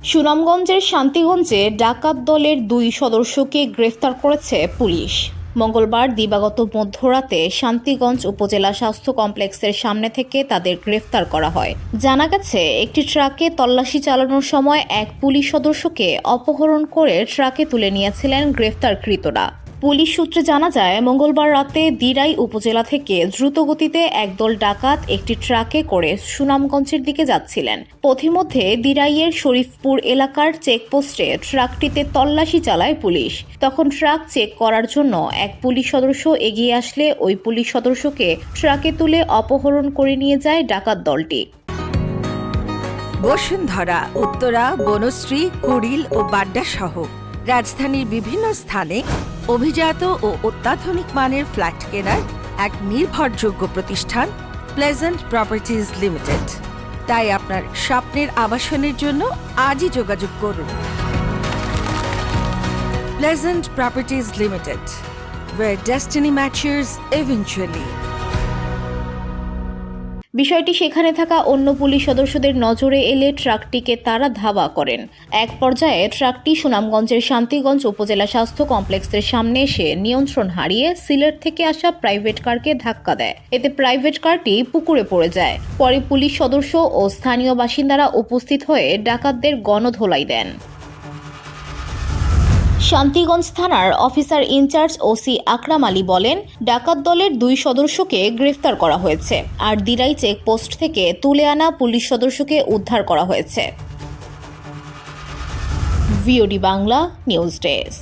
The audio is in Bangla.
সুনামগঞ্জের শান্তিগঞ্জে ডাকাত দলের 2 সদস্যকে গ্রেফতার করেছে পুলিশ। মঙ্গলবার দিবাগত মধ্যরাতে শান্তিগঞ্জ উপজেলা স্বাস্থ্য কমপ্লেক্সের সামনে থেকে তাদের গ্রেফতার করা হয়। জানা গেছে, একটি ট্রাকে তল্লাশি চালানোর সময় এক পুলিশ সদস্যকে অপহরণ করে ট্রাকে তুলে নিয়েছিলেন গ্রেফতারকৃতরা। পুলিশ সূত্রে জানা যায়, মঙ্গলবার রাতে দিরাই উপজেলা থেকে দ্রুতগতিতে একদল ডাকাত একটি ট্রাকে করে সুনামগঞ্জের দিকে যাচ্ছিলেন। পথিমধ্যে দিরাইয়ের শরীফপুর এলাকার চেকপোস্টে ট্রাকটিতে তল্লাশি চালায় পুলিশ। তখন ট্রাক চেক করার জন্য এক পুলিশ সদস্য এগিয়ে আসলে ওই পুলিশ সদস্যকে ট্রাকে তুলে অপহরণ করে নিয়ে যায় ডাকাত দলটি। বসুন্ধরা, উত্তরা, বনশ্রী, কুড়িল ও বাড্ডা সহ রাজধানীর বিভিন্ন স্থানে অভিজাত ও অত্যাধুনিক মানের ফ্ল্যাট কেনার এক নির্ভরযোগ্য প্রতিষ্ঠান প্লেজেন্ট প্রপার্টিজ লিমিটেড। তাই আপনার স্বপ্নের আবাসনের জন্য আজই যোগাযোগ করুন। Pleasant properties limited, where destiny matches eventually. বিষয়টি সেখানে থাকা অন্য পুলিশ সদস্যদের নজরে এলে ট্রাকটিকে তারা ধাওয়া করেন। এক পর্যায়ে ট্রাকটি সুনামগঞ্জের শান্তিগঞ্জ উপজেলা স্বাস্থ্য কমপ্লেক্সের সামনে এসে নিয়ন্ত্রণ হারিয়ে সিলেট থেকে আসা প্রাইভেট কারকে ধাক্কা দেয়। এতে প্রাইভেট কারটি পুকুরে পড়ে যায়। পরে পুলিশ সদস্য ও স্থানীয় বাসিন্দারা উপস্থিত হয়ে ডাকাতদের গণধোলাই দেন। শান্তিগঞ্জ থানার অফিসার ইনচার্জ ওসি আকরাম আলী বলেন, ডাকাত দলের 2 সদস্যকে গ্রেফতার করা হয়েছে, আর দিরাই চেকপোস্ট থেকে তুলে আনা পুলিশ সদস্যকে উদ্ধার করা হয়েছে। VOD Bangla news desk.